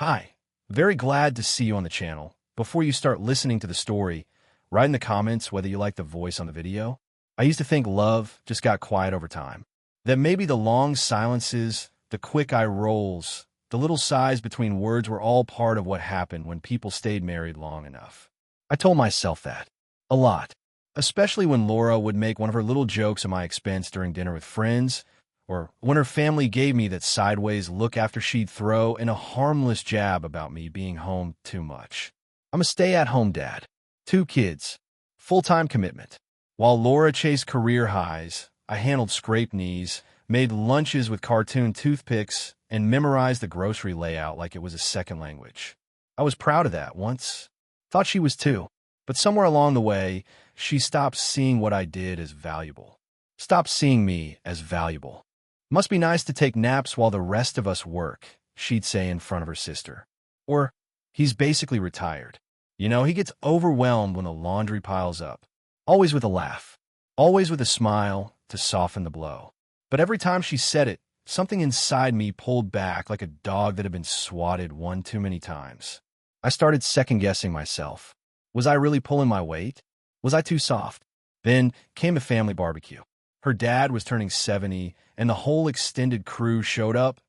Hi, very glad to see you on the channel. Before you start listening to the story, write in the comments whether you like the voice on the video. I used to think love just got quiet over time. That maybe the long silences, the quick eye rolls, the little sighs between words were all part of what happened when people stayed married long enough. I told myself that. A lot. Especially when Laura would make one of her little jokes at my expense during dinner with friends, or when her family gave me that sideways look after she'd throw in a harmless jab about me being home too much. I'm a stay-at-home dad. 2 kids. Full-time commitment. While Laura chased career highs, I handled scraped knees, made lunches with cartoon toothpicks, and memorized the grocery layout like it was a second language. I was proud of that once. Thought she was too. But somewhere along the way, she stopped seeing what I did as valuable. Stopped seeing me as valuable. Must be nice to take naps while the rest of us work, she'd say in front of her sister. Or, he's basically retired. You know, he gets overwhelmed when the laundry piles up. Always with a laugh. Always with a smile to soften the blow. But every time she said it, something inside me pulled back like a dog that had been swatted one too many times. I started second-guessing myself. Was I really pulling my weight? Was I too soft? Then came a family barbecue. Her dad was turning 70, and the whole extended crew showed up.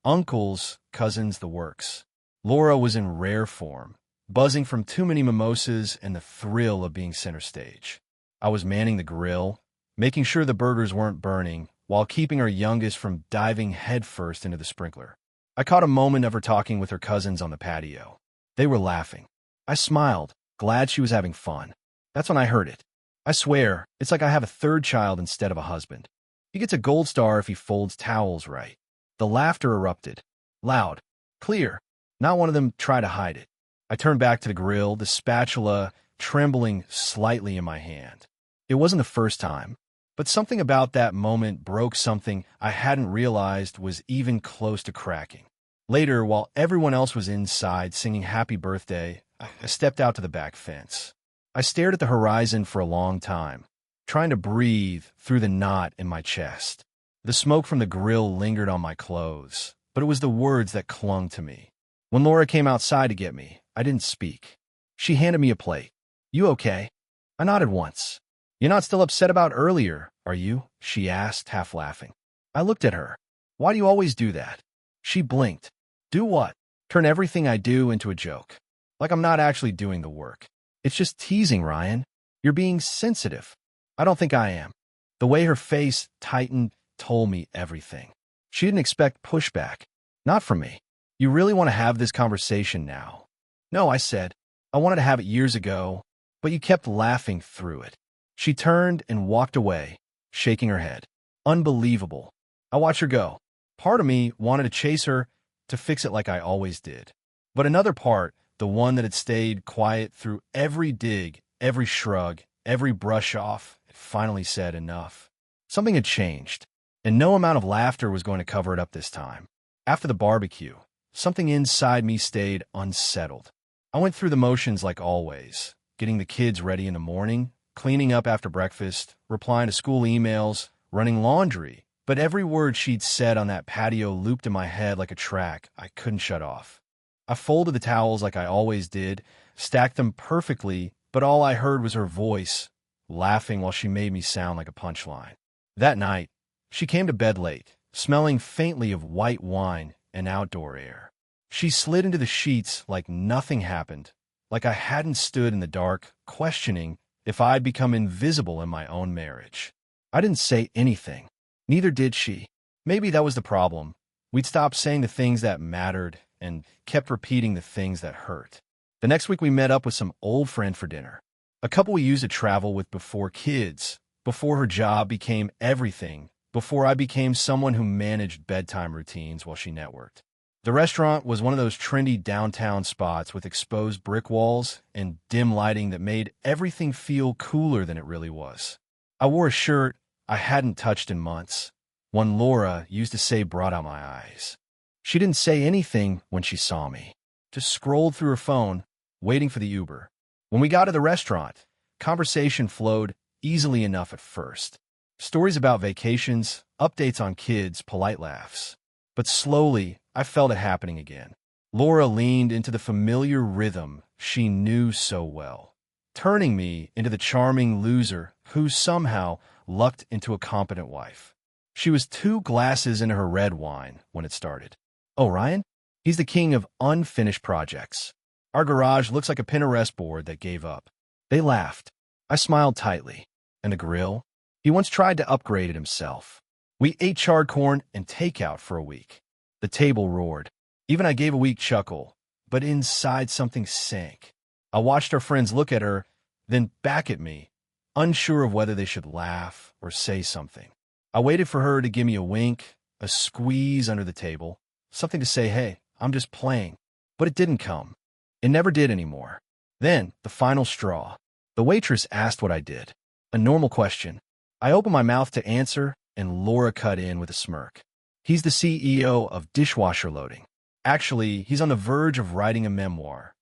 Uncles, cousins, the works. Laura was in rare form, buzzing from too many mimosas and the thrill of being center stage. I was manning the grill, making sure the burgers weren't burning, while keeping our youngest from diving headfirst into the sprinkler. I caught a moment of her talking with her cousins on the patio. They were laughing. I smiled, glad she was having fun. That's when I heard it. I swear, it's like I have a third child instead of a husband. He gets a gold star if he folds towels right. The laughter erupted. Loud. Clear. Not one of them tried to hide it. I turned back to the grill, the spatula trembling slightly in my hand. It wasn't the first time, but something about that moment broke something I hadn't realized was even close to cracking. Later, while everyone else was inside singing happy birthday, I stepped out to the back fence. I stared at the horizon for a long time, trying to breathe through the knot in my chest. The smoke from the grill lingered on my clothes, but it was the words that clung to me. When Laura came outside to get me, I didn't speak. She handed me a plate. "You okay?" I nodded once. "You're not still upset about earlier, are you?" she asked, half laughing. I looked at her. "Why do you always do that?" She blinked. "Do what?" "Turn everything I do into a joke. Like I'm not actually doing the work. It's just teasing, Ryan. You're being sensitive." "I don't think I am." The way her face tightened told me everything. She didn't expect pushback. Not from me. "You really want to have this conversation now?" "No," I said. "I wanted to have it years ago, but you kept laughing through it." She turned and walked away, shaking her head. Unbelievable. I watched her go. Part of me wanted to chase her, to fix it like I always did. But another part, the one that had stayed quiet through every dig, every shrug, every brush off, it finally said enough. Something had changed, and no amount of laughter was going to cover it up this time. After the barbecue, something inside me stayed unsettled. I went through the motions like always, getting the kids ready in the morning, cleaning up after breakfast, replying to school emails, running laundry, but every word she'd said on that patio looped in my head like a track I couldn't shut off. I folded the towels like I always did, stacked them perfectly, but all I heard was her voice, laughing while she made me sound like a punchline. That night, she came to bed late, smelling faintly of white wine and outdoor air. She slid into the sheets like nothing happened, like I hadn't stood in the dark, questioning if I'd become invisible in my own marriage. I didn't say anything. Neither did she. Maybe that was the problem. We'd stopped saying the things that mattered and kept repeating the things that hurt. The next week we met up with some old friend for dinner. A couple we used to travel with before kids, before her job became everything, before I became someone who managed bedtime routines while she networked. The restaurant was one of those trendy downtown spots with exposed brick walls and dim lighting that made everything feel cooler than it really was. I wore a shirt I hadn't touched in months, one Laura used to say brought out my eyes. She didn't say anything when she saw me, just scrolled through her phone, waiting for the Uber. When we got to the restaurant, conversation flowed easily enough at first. Stories about vacations, updates on kids, polite laughs. But slowly, I felt it happening again. Laura leaned into the familiar rhythm she knew so well, turning me into the charming loser who somehow lucked into a competent wife. She was 2 glasses into her red wine when it started. "Oh, Ryan? He's the king of unfinished projects. Our garage looks like a Pinterest board that gave up." They laughed. I smiled tightly. "And the grill? He once tried to upgrade it himself. We ate charred corn and takeout for a week." The table roared. Even I gave a weak chuckle, but inside something sank. I watched our friends look at her, then back at me, unsure of whether they should laugh or say something. I waited for her to give me a wink, a squeeze under the table, something to say, "Hey, I'm just playing." But it didn't come. It never did anymore. Then, the final straw. The waitress asked what I did. A normal question. I opened my mouth to answer, and Laura cut in with a smirk. "He's the CEO of dishwasher loading. Actually, he's on the verge of writing a memoir.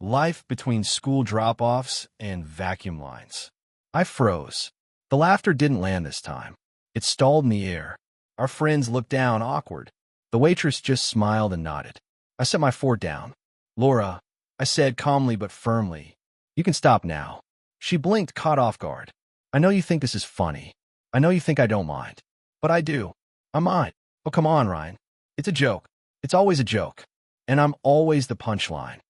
Life between school drop-offs and vacuum lines." I froze. The laughter didn't land this time. It stalled in the air. Our friends looked down, awkward. The waitress just smiled and nodded. I set my fork down. "Laura," I said calmly but firmly, "you can stop now." She blinked, caught off guard. "I know you think this is funny. I know you think I don't mind. But I do. I mind. Oh, come on, Ryan. It's a joke. It's always a joke. And I'm always the punchline."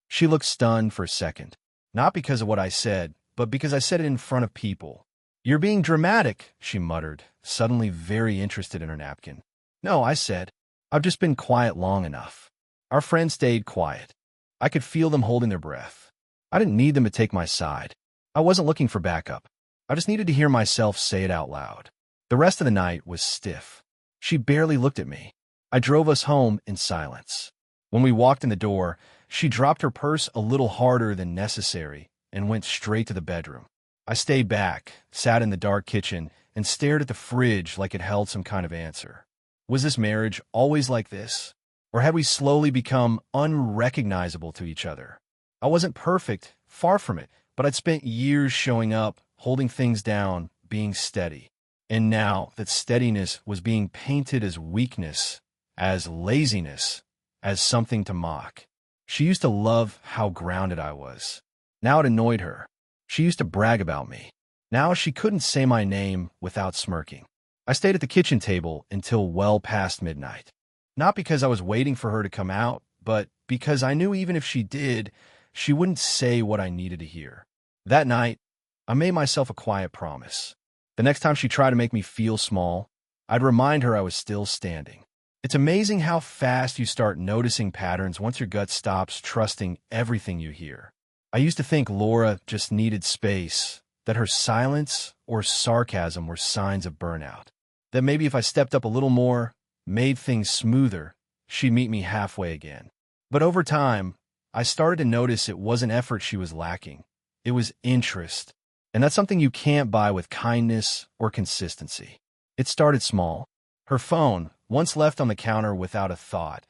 She looked stunned for a second. Not because of what I said, but because I said it in front of people. "You're being dramatic," she muttered, suddenly very interested in her napkin. "No," I said. "I've just been quiet long enough." Our friends stayed quiet. I could feel them holding their breath. I didn't need them to take my side. I wasn't looking for backup. I just needed to hear myself say it out loud. The rest of the night was stiff. She barely looked at me. I drove us home in silence. When we walked in the door, she dropped her purse a little harder than necessary and went straight to the bedroom. I stayed back, sat in the dark kitchen, and stared at the fridge like it held some kind of answer. Was this marriage always like this? Or had we slowly become unrecognizable to each other? I wasn't perfect, far from it, but I'd spent years showing up, holding things down, being steady. And now that steadiness was being painted as weakness, as laziness, as something to mock. She used to love how grounded I was. Now it annoyed her. She used to brag about me. Now she couldn't say my name without smirking. I stayed at the kitchen table until well past midnight. Not because I was waiting for her to come out, but because I knew even if she did, she wouldn't say what I needed to hear. That night, I made myself a quiet promise. The next time she tried to make me feel small, I'd remind her I was still standing. It's amazing how fast you start noticing patterns once your gut stops trusting everything you hear. I used to think Laura just needed space, that her silence or sarcasm were signs of burnout. That maybe if I stepped up a little more, made things smoother, she'd meet me halfway again. But over time, I started to notice it wasn't effort she was lacking. It was interest. And that's something you can't buy with kindness or consistency. It started small. Her phone, once left on the counter without a thought,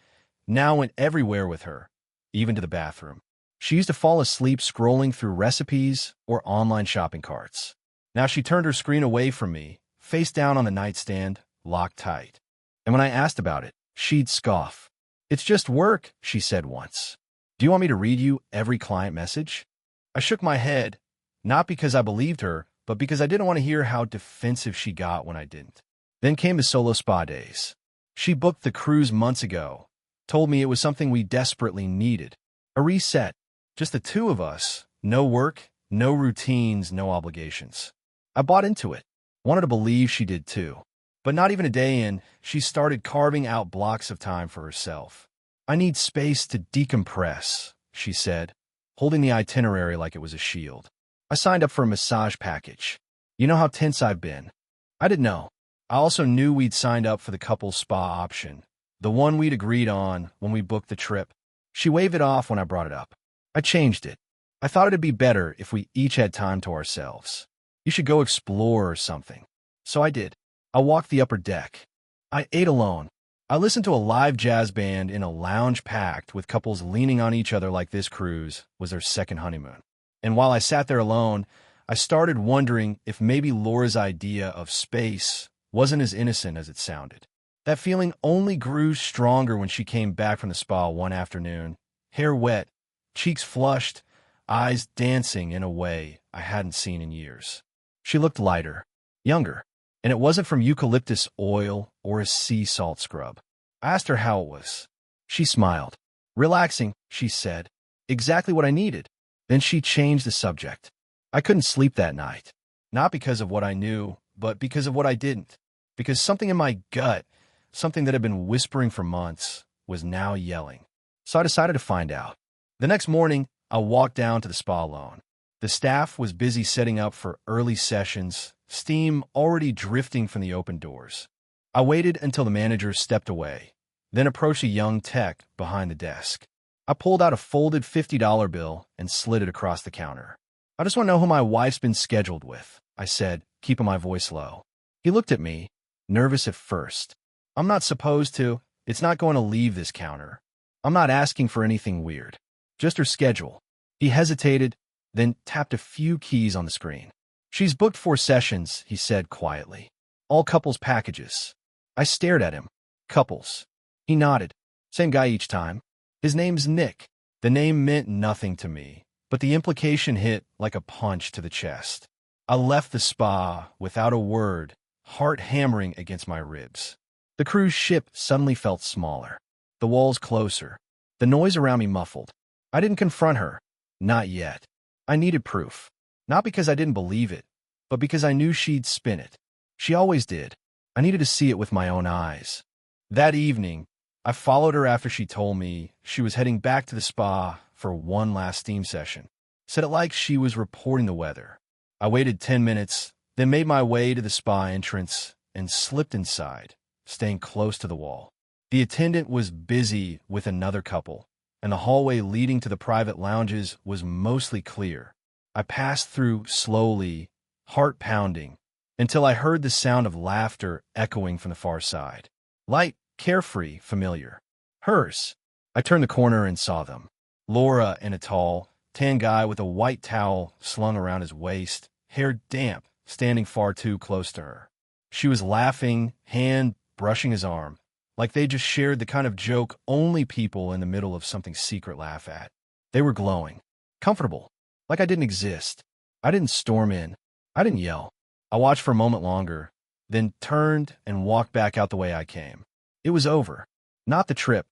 now went everywhere with her, even to the bathroom. She used to fall asleep scrolling through recipes or online shopping carts. Now she turned her screen away from me, face down on the nightstand, locked tight. And when I asked about it, she'd scoff. "It's just work," she said once. "Do you want me to read you every client message?" I shook my head, not because I believed her, but because I didn't want to hear how defensive she got when I didn't. Then came the solo spa days. She booked the cruise months ago, told me it was something we desperately needed. A reset. Just the two of us. No work, no routines, no obligations. I bought into it. Wanted to believe she did too. But not even a day in, she started carving out blocks of time for herself. "I need space to decompress," she said, holding the itinerary like it was a shield. I signed up for a massage package. You know how tense I've been. I didn't know. I also knew we'd signed up for the couple's spa option, the one we'd agreed on when we booked the trip. She waved it off when I brought it up. I changed it. I thought it'd be better if we each had time to ourselves. "You should go explore or something." So I did. I walked the upper deck. I ate alone. I listened to a live jazz band in a lounge packed with couples leaning on each other like this cruise was their second honeymoon. And while I sat there alone, I started wondering if maybe Laura's idea of space wasn't as innocent as it sounded. That feeling only grew stronger when she came back from the spa one afternoon, hair wet, cheeks flushed, eyes dancing in a way I hadn't seen in years. She looked lighter, younger, and it wasn't from eucalyptus oil or a sea salt scrub. I asked her how it was. She smiled. Relaxing, she said. Exactly what I needed. Then she changed the subject. I couldn't sleep that night. Not because of what I knew, but because of what I didn't. Because something in my gut, something that had been whispering for months, was now yelling. So I decided to find out. The next morning, I walked down to the spa alone. The staff was busy setting up for early sessions, steam already drifting from the open doors. I waited until the manager stepped away, then approached a young tech behind the desk. I pulled out a folded $50 bill and slid it across the counter. I just want to know who my wife's been scheduled with, I said, keeping my voice low. He looked at me, nervous at first. I'm not supposed to. It's not going to leave this counter. I'm not asking for anything weird. Just her schedule. He hesitated, then tapped a few keys on the screen. She's booked 4 sessions, he said quietly. All couples packages. I stared at him. Couples. He nodded. Same guy each time. His name's Nick. The name meant nothing to me, but the implication hit like a punch to the chest. I left the spa without a word, heart hammering against my ribs. The cruise ship suddenly felt smaller. The walls closer. The noise around me muffled. I didn't confront her. Not yet. I needed proof. Not because I didn't believe it, but because I knew she'd spin it. She always did. I needed to see it with my own eyes. That evening, I followed her after she told me she was heading back to the spa for one last steam session. Said it like she was reporting the weather. I waited 10 minutes, then made my way to the spa entrance and slipped inside, staying close to the wall. The attendant was busy with another couple, and the hallway leading to the private lounges was mostly clear. I passed through slowly, heart pounding, until I heard the sound of laughter echoing from the far side. Light, carefree, familiar. Hers. I turned the corner and saw them. Laura and a tall, tan guy with a white towel slung around his waist, hair damp, standing far too close to her. She was laughing, hand brushing his arm, like they just shared the kind of joke only people in the middle of something secret laugh at. They were glowing, comfortable, like I didn't exist. I didn't storm in. I didn't yell. I watched for a moment longer, then turned and walked back out the way I came. It was over. Not the trip,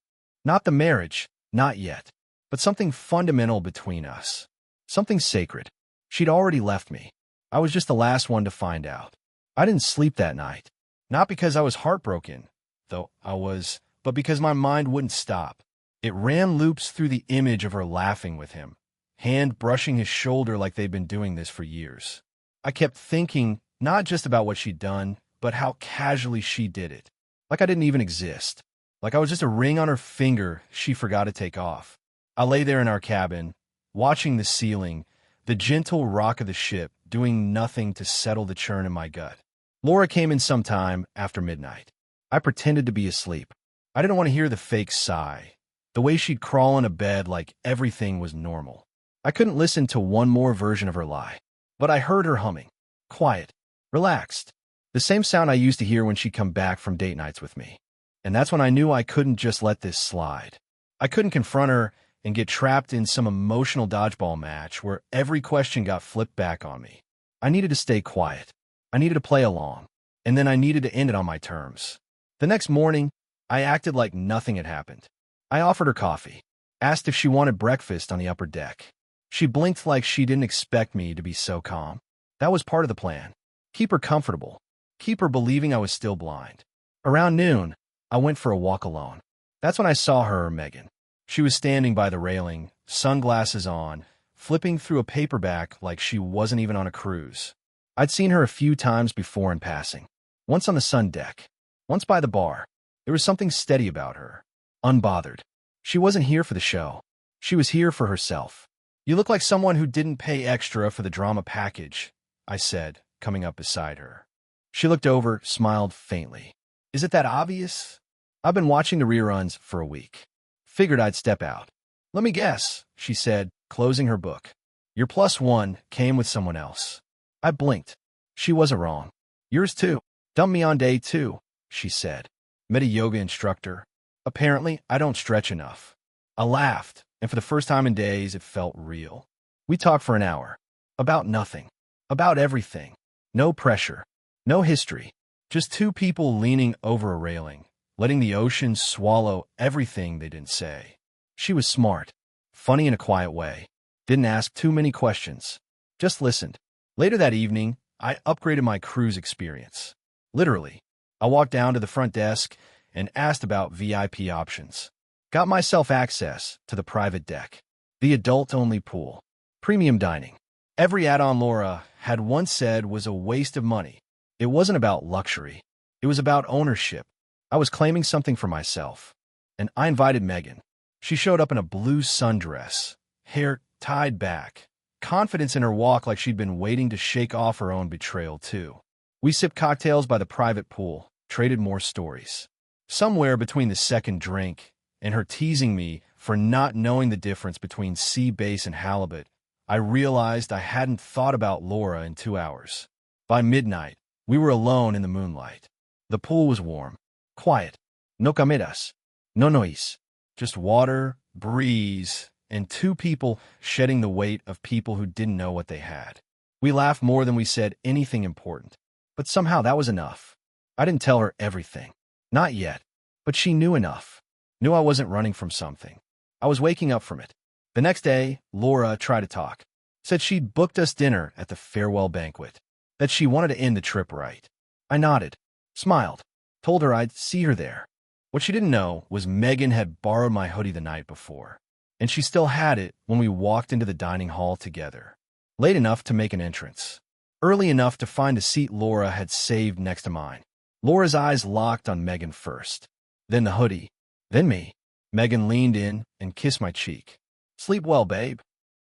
not the marriage, not yet, but something fundamental between us. Something sacred. She'd already left me. I was just the last one to find out. I didn't sleep that night. Not because I was heartbroken, though I was, but because my mind wouldn't stop. It ran loops through the image of her laughing with him, hand brushing his shoulder like they'd been doing this for years. I kept thinking not just about what she'd done, but how casually she did it. Like I didn't even exist. Like I was just a ring on her finger she forgot to take off. I lay there in our cabin, watching the ceiling, the gentle rock of the ship, doing nothing to settle the churn in my gut. Laura came in sometime after midnight. I pretended to be asleep. I didn't want to hear the fake sigh, the way she'd crawl in a bed like everything was normal. I couldn't listen to one more version of her lie. But I heard her humming. Quiet. Relaxed. The same sound I used to hear when she'd come back from date nights with me. And that's when I knew I couldn't just let this slide. I couldn't confront her and get trapped in some emotional dodgeball match where every question got flipped back on me. I needed to stay quiet. I needed to play along. And then I needed to end it on my terms. The next morning, I acted like nothing had happened. I offered her coffee, asked if she wanted breakfast on the upper deck. She blinked like she didn't expect me to be so calm. That was part of the plan. Keep her comfortable. Keep her believing I was still blind. Around noon, I went for a walk alone. That's when I saw her, Megan. She was standing by the railing, sunglasses on, flipping through a paperback like she wasn't even on a cruise. I'd seen her a few times before in passing. Once on the sun deck. Once by the bar. There was something steady about her. Unbothered. She wasn't here for the show. She was here for herself. You look like someone who didn't pay extra for the drama package, I said, coming up beside her. She looked over, smiled faintly. Is it that obvious? I've been watching the reruns for a week. Figured I'd step out. Let me guess, she said, closing her book. Your +1 came with someone else. I blinked. She wasn't wrong. Yours too. Dumped me on day 2, she said. Met a yoga instructor. Apparently, I don't stretch enough. I laughed, and for the first time in days, it felt real. We talked for an hour. About nothing. About everything. No pressure. No history. Just two people leaning over a railing, letting the ocean swallow everything they didn't say. She was smart. Funny in a quiet way. Didn't ask too many questions. Just listened. Later that evening, I upgraded my cruise experience. Literally. I walked down to the front desk and asked about VIP options. Got myself access to the private deck, the adult-only pool, premium dining. Every add-on Laura had once said was a waste of money. It wasn't about luxury. It was about ownership. I was claiming something for myself. And I invited Megan. She showed up in a blue sundress, hair tied back, confidence in her walk like she'd been waiting to shake off her own betrayal too. We sipped cocktails by the private pool, traded more stories. Somewhere between the second drink and her teasing me for not knowing the difference between sea bass and halibut, I realized I hadn't thought about Laura in 2 hours. By midnight, we were alone in the moonlight. The pool was warm, quiet. No cameras, no noise. Just water, breeze, and two people shedding the weight of people who didn't know what they had. We laughed more than we said anything important. But somehow that was enough. I didn't tell her everything. Not yet. But she knew enough. Knew I wasn't running from something. I was waking up from it. The next day, Laura tried to talk. Said she'd booked us dinner at the farewell banquet. That she wanted to end the trip right. I nodded. Smiled. Told her I'd see her there. What she didn't know was Megan had borrowed my hoodie the night before. And she still had it when we walked into the dining hall together. Late enough to make an entrance. Early enough to find a seat Laura had saved next to mine. Laura's eyes locked on Megan first. Then the hoodie. Then me. Megan leaned in and kissed my cheek. Sleep well, babe.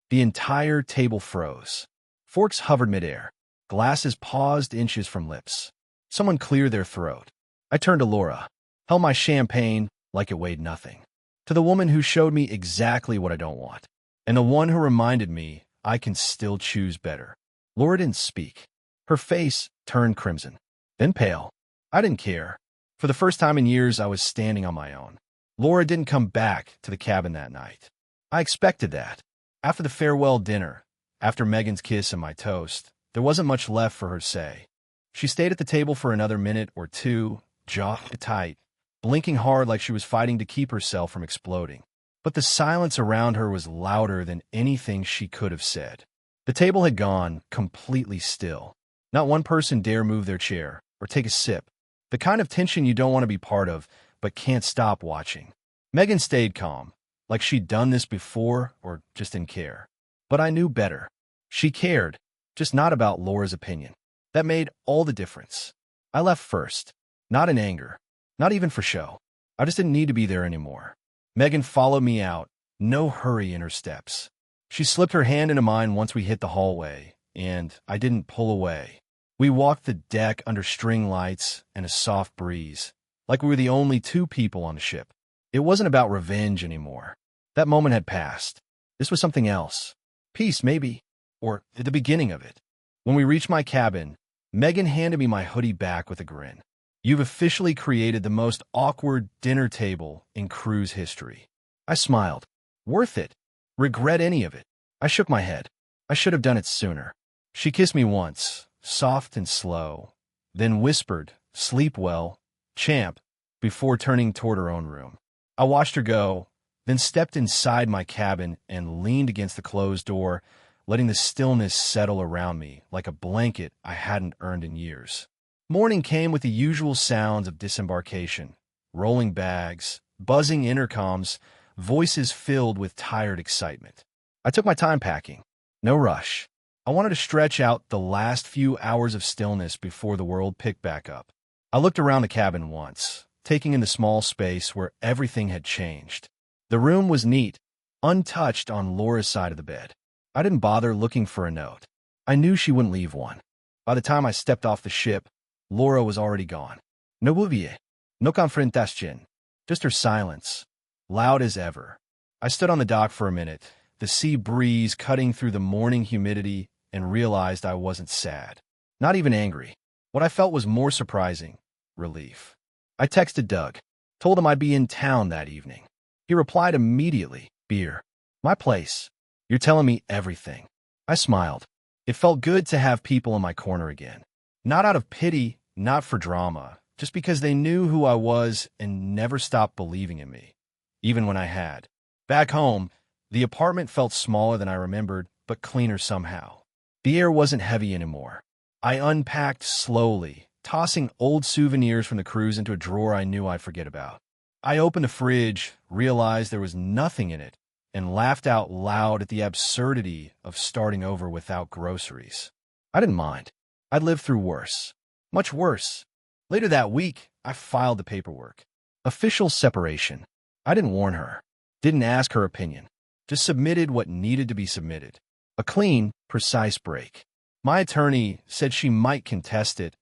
The entire table froze. Forks hovered midair. Glasses paused inches from lips. Someone cleared their throat. I turned to Laura. Held my champagne like it weighed nothing. To the woman who showed me exactly what I don't want. And the one who reminded me I can still choose better. Laura didn't speak. Her face turned crimson, then pale. I didn't care. For the first time in years, I was standing on my own. Laura didn't come back to the cabin that night. I expected that. After the farewell dinner, after Megan's kiss and my toast, there wasn't much left for her to say. She stayed at the table for another minute or two, jaw tight, blinking hard like she was fighting to keep herself from exploding. But the silence around her was louder than anything she could have said. The table had gone completely still. Not one person dare move their chair or take a sip. The kind of tension you don't want to be part of, but can't stop watching. Megan stayed calm, like she'd done this before or just didn't care. But I knew better. She cared, just not about Laura's opinion. That made all the difference. I left first, not in anger, not even for show. I just didn't need to be there anymore. Megan followed me out, no hurry in her steps. She slipped her hand into mine once we hit the hallway, and I didn't pull away. We walked the deck under string lights and a soft breeze, like we were the only two people on the ship. It wasn't about revenge anymore. That moment had passed. This was something else. Peace, maybe, or at the beginning of it. When we reached my cabin, Megan handed me my hoodie back with a grin. You've officially created the most awkward dinner table in cruise history. I smiled. Worth it. Regret any of it. I shook my head. I should have done it sooner. She kissed me once, soft and slow, then whispered, sleep well, champ, before turning toward her own room. I watched her go, then stepped inside my cabin and leaned against the closed door, letting the stillness settle around me like a blanket I hadn't earned in years. Morning came with the usual sounds of disembarkation, rolling bags, buzzing intercoms, voices filled with tired excitement. I took my time packing. No rush. I wanted to stretch out the last few hours of stillness before the world picked back up. I looked around the cabin once, taking in the small space where everything had changed. The room was neat, untouched on Laura's side of the bed. I didn't bother looking for a note. I knew she wouldn't leave one. By the time I stepped off the ship, Laura was already gone. No bouvier, no confrontation, just her silence, loud as ever. I stood on the dock for a minute, the sea breeze cutting through the morning humidity, and realized I wasn't sad. Not even angry. What I felt was more surprising: relief. I texted Doug, told him I'd be in town that evening. He replied immediately, "Beer. My place. You're telling me everything." I smiled. It felt good to have people in my corner again. Not out of pity, not for drama, just because they knew who I was and never stopped believing in me, even when I had. Back home, the apartment felt smaller than I remembered, but cleaner somehow. The air wasn't heavy anymore. I unpacked slowly, tossing old souvenirs from the cruise into a drawer I knew I'd forget about. I opened the fridge, realized there was nothing in it, and laughed out loud at the absurdity of starting over without groceries. I didn't mind. I'd lived through worse. Much worse. Later that week, I filed the paperwork. Official separation. I didn't warn her. Didn't ask her opinion. Just submitted what needed to be submitted. A clean, precise break. My attorney said she might contest it,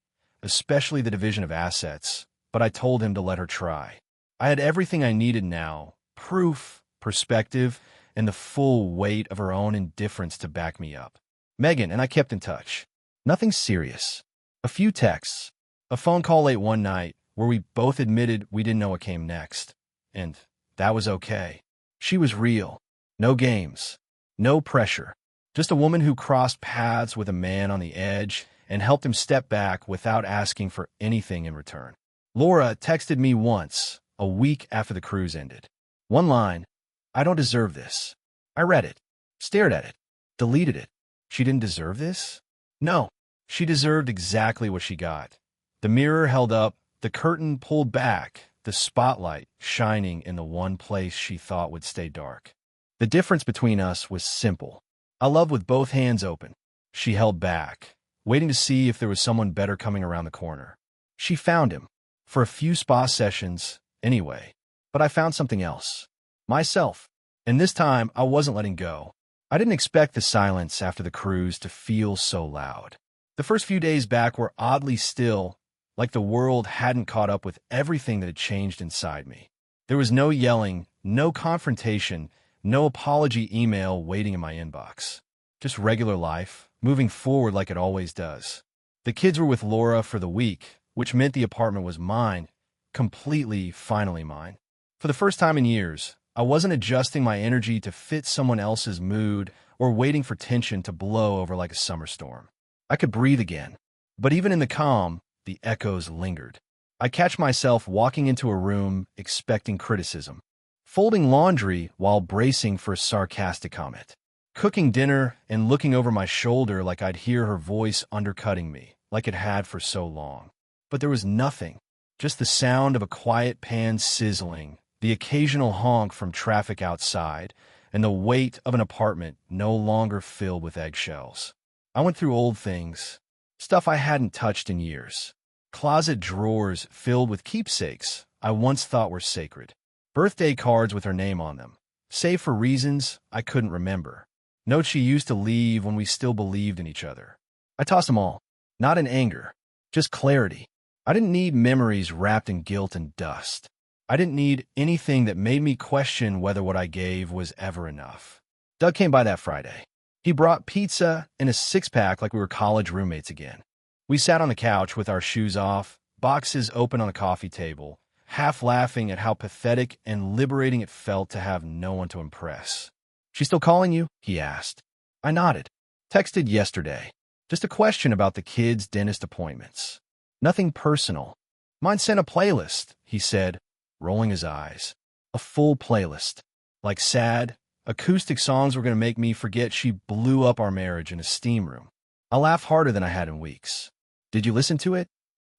especially the division of assets, but I told him to let her try. I had everything I needed now, proof, perspective, and the full weight of her own indifference to back me up. Megan and I kept in touch. Nothing serious. A few texts. A phone call late one night where we both admitted we didn't know what came next. And that was okay. She was real. No games. No pressure. Just a woman who crossed paths with a man on the edge and helped him step back without asking for anything in return. Laura texted me once, a week after the cruise ended. One line, "I don't deserve this." I read it, stared at it, deleted it. She didn't deserve this? No, she deserved exactly what she got. The mirror held up, the curtain pulled back, the spotlight shining in the one place she thought would stay dark. The difference between us was simple. I loved with both hands open. She held back, waiting to see if there was someone better coming around the corner. She found him, for a few spa sessions, anyway. But I found something else. Myself. And this time, I wasn't letting go. I didn't expect the silence after the cruise to feel so loud. The first few days back were oddly still, like the world hadn't caught up with everything that had changed inside me. There was no yelling, no confrontation, no apology email waiting in my inbox. Just regular life, moving forward like it always does. The kids were with Laura for the week, which meant the apartment was mine, completely, finally mine. For the first time in years, I wasn't adjusting my energy to fit someone else's mood or waiting for tension to blow over like a summer storm. I could breathe again. But even in the calm, the echoes lingered. I catch myself walking into a room expecting criticism, folding laundry while bracing for a sarcastic comment, cooking dinner and looking over my shoulder like I'd hear her voice undercutting me, like it had for so long. But there was nothing, just the sound of a quiet pan sizzling, the occasional honk from traffic outside, and the weight of an apartment no longer filled with eggshells. I went through old things, stuff I hadn't touched in years, closet drawers filled with keepsakes I once thought were sacred, birthday cards with her name on them, save for reasons I couldn't remember, notes she used to leave when we still believed in each other. I tossed them all, not in anger, just clarity. I didn't need memories wrapped in guilt and dust. I didn't need anything that made me question whether what I gave was ever enough. Doug came by that Friday. He brought pizza and a six-pack like we were college roommates again. We sat on the couch with our shoes off, boxes open on a coffee table, half laughing at how pathetic and liberating it felt to have no one to impress. "She still calling you?" he asked. I nodded. Texted yesterday. Just a question about the kids' dentist appointments. Nothing personal. Mine sent a playlist, he said, rolling his eyes. A full playlist. Like sad, acoustic songs were going to make me forget she blew up our marriage in a steam room. I laughed harder than I had in weeks. "Did you listen to it?"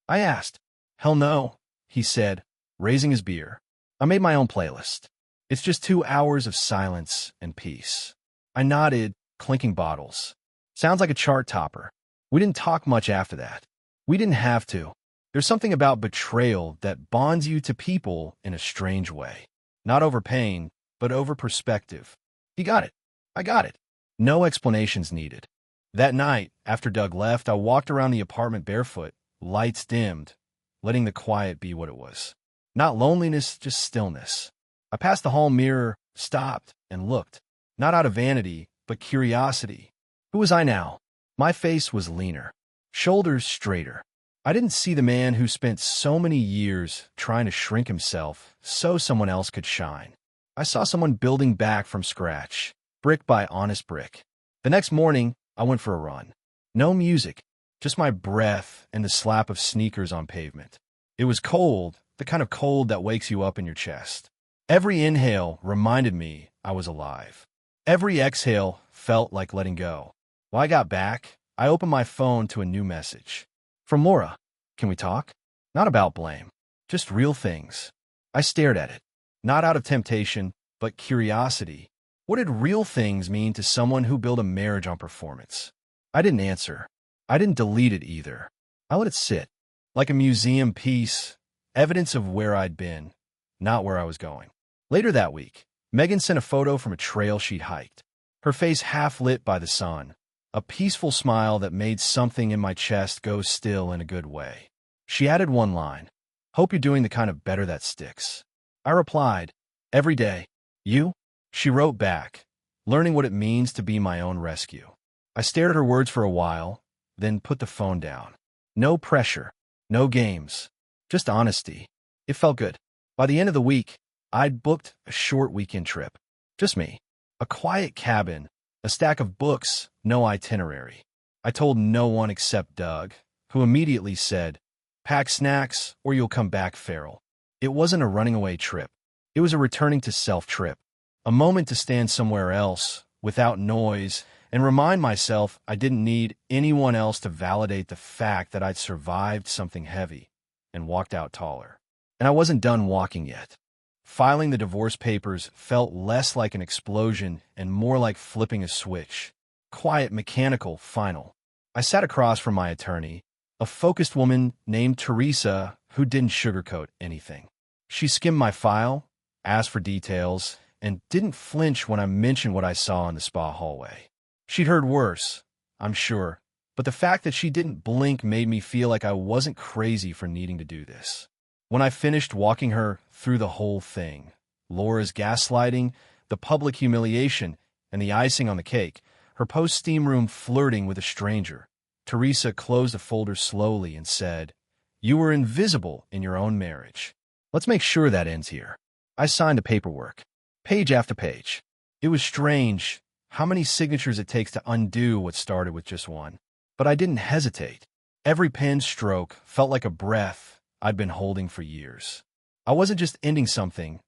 I asked. "Hell no," he said, raising his beer. "I made my own playlist. It's just 2 hours of silence and peace." I nodded, clinking bottles. Sounds like a chart topper. We didn't talk much after that. We didn't have to. There's something about betrayal that bonds you to people in a strange way. Not over pain, but over perspective. He got it. I got it. No explanations needed. That night, after Doug left, I walked around the apartment barefoot, lights dimmed, letting the quiet be what it was. Not loneliness, just stillness. I passed the hall mirror, stopped, and looked. Not out of vanity, but curiosity. Who was I now? My face was leaner, shoulders straighter. I didn't see the man who spent so many years trying to shrink himself so someone else could shine. I saw someone building back from scratch, brick by honest brick. The next morning, I went for a run. No music, just my breath and the slap of sneakers on pavement. It was cold, the kind of cold that wakes you up in your chest. Every inhale reminded me I was alive. Every exhale felt like letting go. When I got back, I opened my phone to a new message. From Laura. Can we talk? Not about blame, just real things. I stared at it, not out of temptation, but curiosity. What did real things mean to someone who built a marriage on performance? I didn't answer. I didn't delete it either. I let it sit, like a museum piece, evidence of where I'd been, not where I was going. Later that week, Megan sent a photo from a trail she'd hiked, her face half lit by the sun, a peaceful smile that made something in my chest go still in a good way. She added one line, "Hope you're doing the kind of better that sticks." I replied, "Every day." "You?" She wrote back, learning what it means to be my own rescue. I stared at her words for a while, then put the phone down. No pressure, no games, just honesty. It felt good. By the end of the week, I'd booked a short weekend trip. Just me. A quiet cabin, a stack of books, no itinerary. I told no one except Doug, who immediately said, "Pack snacks or you'll come back feral." It wasn't a running away trip. It was a returning to self trip. A moment to stand somewhere else, without noise, and remind myself I didn't need anyone else to validate the fact that I'd survived something heavy and walked out taller. And I wasn't done walking yet. Filing the divorce papers felt less like an explosion and more like flipping a switch. Quiet, mechanical, final. I sat across from my attorney, a focused woman named Teresa who didn't sugarcoat anything. She skimmed my file, asked for details, and didn't flinch when I mentioned what I saw in the spa hallway. She'd heard worse, I'm sure, but the fact that she didn't blink made me feel like I wasn't crazy for needing to do this. When I finished walking her through the whole thing, Laura's gaslighting, the public humiliation, and the icing on the cake, her post-steam room flirting with a stranger, Teresa closed the folder slowly and said, "You were invisible in your own marriage. Let's make sure that ends here." I signed the paperwork, page after page. It was strange how many signatures it takes to undo what started with just one. But I didn't hesitate. Every pen stroke felt like a breath I'd been holding for years. I wasn't just ending something,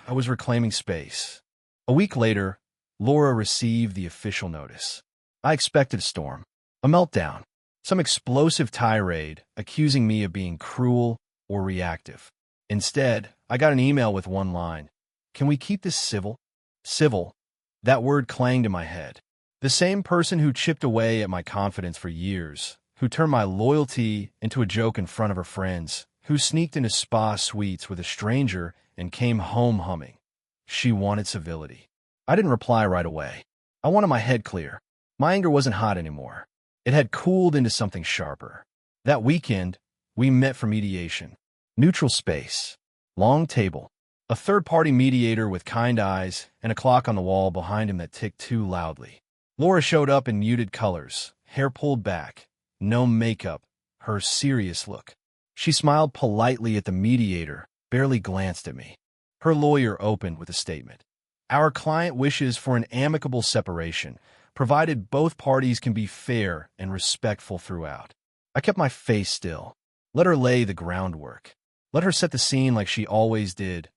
I was reclaiming space. A week later, Laura received the official notice. I expected a storm, a meltdown, some explosive tirade accusing me of being cruel or reactive. Instead, I got an email with one line. "Can we keep this civil?" Civil. That word clanged in my head. The same person who chipped away at my confidence for years, who turned my loyalty into a joke in front of her friends, who sneaked into spa suites with a stranger and came home humming. She wanted civility. I didn't reply right away. I wanted my head clear. My anger wasn't hot anymore. It had cooled into something sharper. That weekend, we met for mediation. Neutral space. Long table. A third-party mediator with kind eyes and a clock on the wall behind him that ticked too loudly. Laura showed up in muted colors, hair pulled back, no makeup, her serious look. She smiled politely at the mediator, barely glanced at me. Her lawyer opened with a statement. "Our client wishes for an amicable separation, provided both parties can be fair and respectful throughout." I kept my face still. Let her lay the groundwork. Let her set the scene like she always did.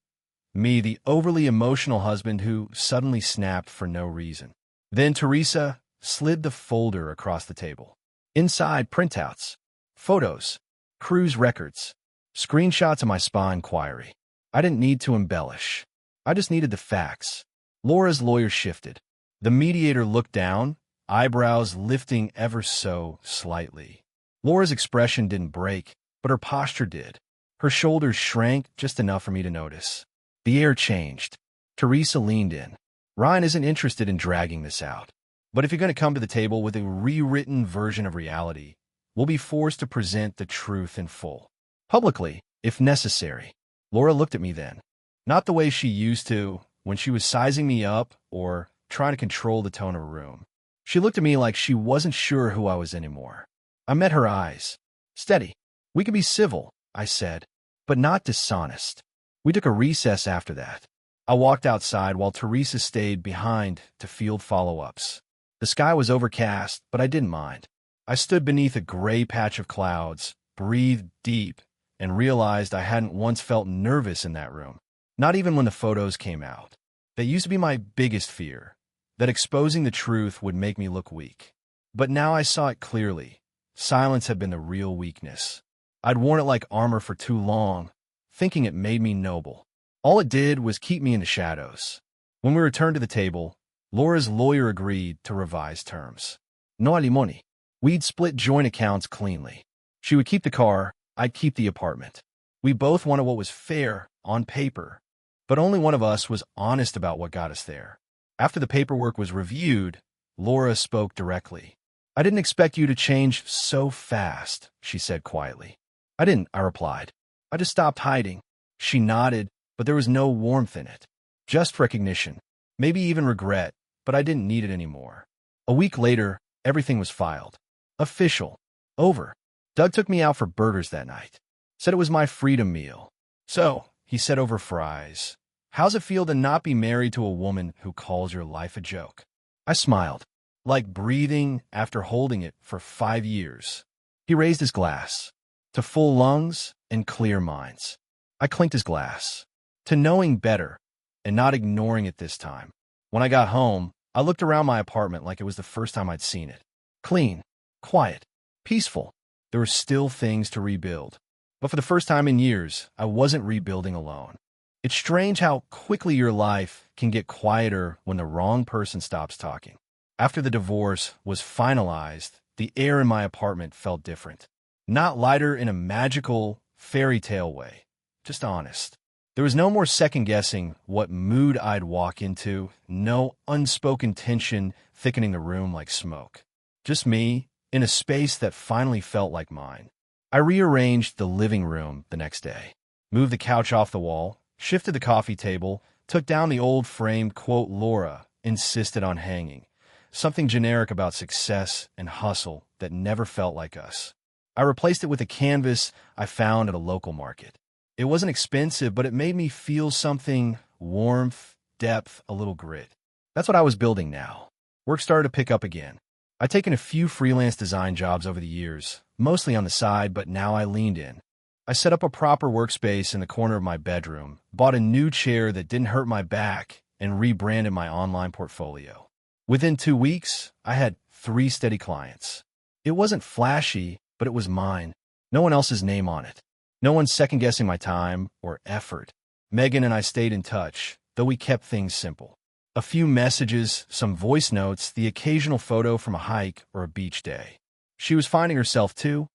Me, the overly emotional husband who suddenly snapped for no reason. Then Teresa slid the folder across the table. Inside, printouts, photos, cruise records, screenshots of my spa inquiry. I didn't need to embellish. I just needed the facts. Laura's lawyer shifted. The mediator looked down, eyebrows lifting ever so slightly. Laura's expression didn't break, but her posture did. Her shoulders shrank just enough for me to notice. The air changed. Teresa leaned in. "Ryan isn't interested in dragging this out. But if you're going to come to the table with a rewritten version of reality, we'll be forced to present the truth in full. Publicly, if necessary." Laura looked at me then. Not the way she used to when she was sizing me up or trying to control the tone of a room. She looked at me like she wasn't sure who I was anymore. I met her eyes. Steady. We could be civil, I said, but not dishonest. We took a recess after that. I walked outside while Teresa stayed behind to field follow-ups. The sky was overcast, but I didn't mind. I stood beneath a gray patch of clouds, breathed deep, and realized I hadn't once felt nervous in that room. Not even when the photos came out. That used to be my biggest fear, that exposing the truth would make me look weak. But now I saw it clearly. Silence had been the real weakness. I'd worn it like armor for too long, thinking it made me noble. All it did was keep me in the shadows. When we returned to the table, Laura's lawyer agreed to revise terms. No alimony. We'd split joint accounts cleanly. She would keep the car, I'd keep the apartment. We both wanted what was fair on paper, but only one of us was honest about what got us there. After the paperwork was reviewed, Laura spoke directly. I didn't expect you to change so fast, she said quietly. I didn't, I replied. I just stopped hiding. She nodded, but there was no warmth in it. Just recognition, maybe even regret, but I didn't need it anymore. A week later, everything was filed. Official. Over. Doug took me out for burgers that night. Said it was my freedom meal. So, he said over fries, how's it feel to not be married to a woman who calls your life a joke? I smiled, like breathing after holding it for 5 years. He raised his glass. To full lungs and clear minds. I clinked his glass. To knowing better and not ignoring it this time. When I got home, I looked around my apartment like it was the first time I'd seen it. Clean, quiet, peaceful. There were still things to rebuild. But for the first time in years, I wasn't rebuilding alone. It's strange how quickly your life can get quieter when the wrong person stops talking. After the divorce was finalized, the air in my apartment felt different. Not lighter in a magical, fairy tale way, just honest. There was no more second-guessing what mood I'd walk into, no unspoken tension thickening the room like smoke. Just me, in a space that finally felt like mine. I rearranged the living room the next day, moved the couch off the wall, shifted the coffee table, took down the old framed quote Laura insisted on hanging, something generic about success and hustle that never felt like us. I replaced it with a canvas I found at a local market. It wasn't expensive, but it made me feel something, warmth, depth, a little grit. That's what I was building now. Work started to pick up again. I'd taken a few freelance design jobs over the years, mostly on the side, but now I leaned in. I set up a proper workspace in the corner of my bedroom, bought a new chair that didn't hurt my back, and rebranded my online portfolio. Within 2 weeks, I had 3 steady clients. It wasn't flashy, but it was mine. No one else's name on it. No one second-guessing my time or effort. Megan and I stayed in touch, though we kept things simple. A few messages, some voice notes, the occasional photo from a hike or a beach day. She was finding herself too,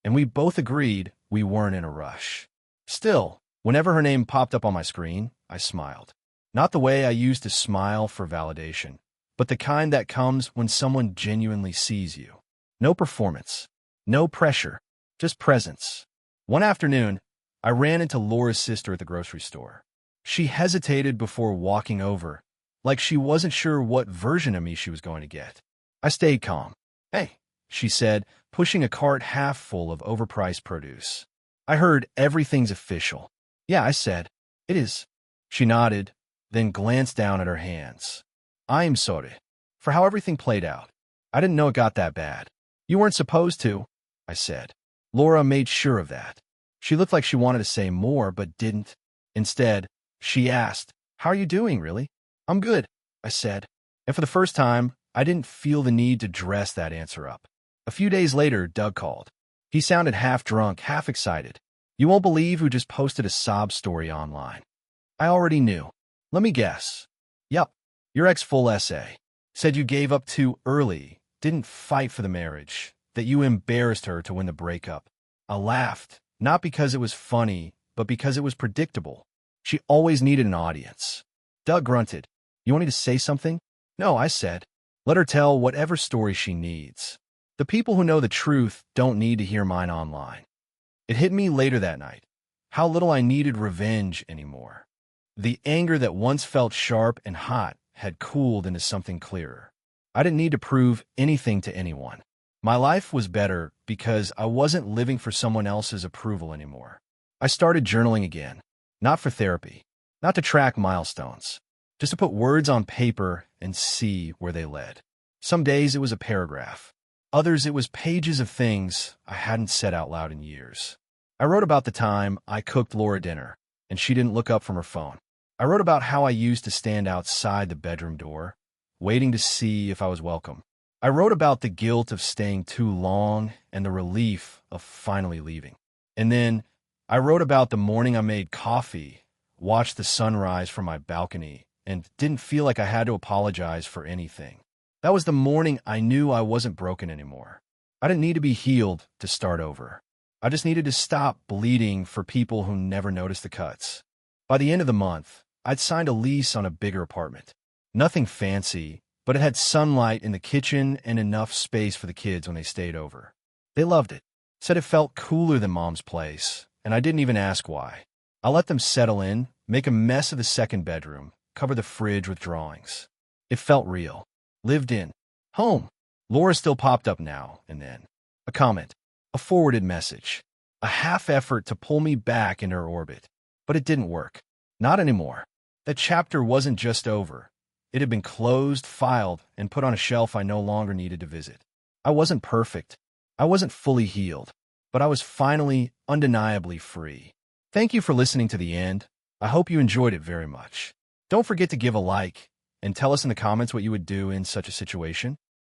and we both agreed we weren't in a rush. Still, whenever her name popped up on my screen, I smiled. Not the way I used to smile for validation, but the kind that comes when someone genuinely sees you. No performance. No pressure, just presence. One afternoon, I ran into Laura's sister at the grocery store. She hesitated before walking over, like she wasn't sure what version of me she was going to get. I stayed calm. Hey, she said, pushing a cart half full of overpriced produce. I heard everything's official. Yeah, I said. It is. She nodded, then glanced down at her hands. I'm sorry for how everything played out. I didn't know it got that bad. You weren't supposed to, I said. Laura made sure of that. She looked like she wanted to say more, but didn't. Instead, she asked, how are you doing, really? I'm good, I said. And for the first time, I didn't feel the need to dress that answer up. A few days later, Doug called. He sounded half drunk, half excited. You won't believe who just posted a sob story online. I already knew. Let me guess. Yup, your ex full essay. Said you gave up too early, didn't fight for the marriage, that you embarrassed her to win the breakup. I laughed, not because it was funny, but because it was predictable. She always needed an audience. Doug grunted. You want me to say something? No, I said. Let her tell whatever story she needs. The people who know the truth don't need to hear mine online. It hit me later that night, how little I needed revenge anymore. The anger that once felt sharp and hot had cooled into something clearer. I didn't need to prove anything to anyone. My life was better because I wasn't living for someone else's approval anymore. I started journaling again, not for therapy, not to track milestones, just to put words on paper and see where they led. Some days it was a paragraph. Others it was pages of things I hadn't said out loud in years. I wrote about the time I cooked Laura dinner, and she didn't look up from her phone. I wrote about how I used to stand outside the bedroom door, waiting to see if I was welcome. I wrote about the guilt of staying too long and the relief of finally leaving. And then I wrote about the morning I made coffee, watched the sunrise from my balcony, and didn't feel like I had to apologize for anything. That was the morning I knew I wasn't broken anymore. I didn't need to be healed to start over. I just needed to stop bleeding for people who never noticed the cuts. By the end of the month, I'd signed a lease on a bigger apartment. Nothing fancy, but it had sunlight in the kitchen and enough space for the kids when they stayed over. They loved it, said it felt cooler than Mom's place, and I didn't even ask why. I let them settle in, make a mess of the second bedroom, cover the fridge with drawings. It felt real. Lived in. Home. Laura still popped up now and then. A comment. A forwarded message. A half-effort to pull me back into her orbit. But it didn't work. Not anymore. That chapter wasn't just over. It had been closed, filed, and put on a shelf I no longer needed to visit. I wasn't perfect. I wasn't fully healed. But I was finally, undeniably free. Thank you for listening to the end. I hope you enjoyed it very much. Don't forget to give a like and tell us in the comments what you would do in such a situation.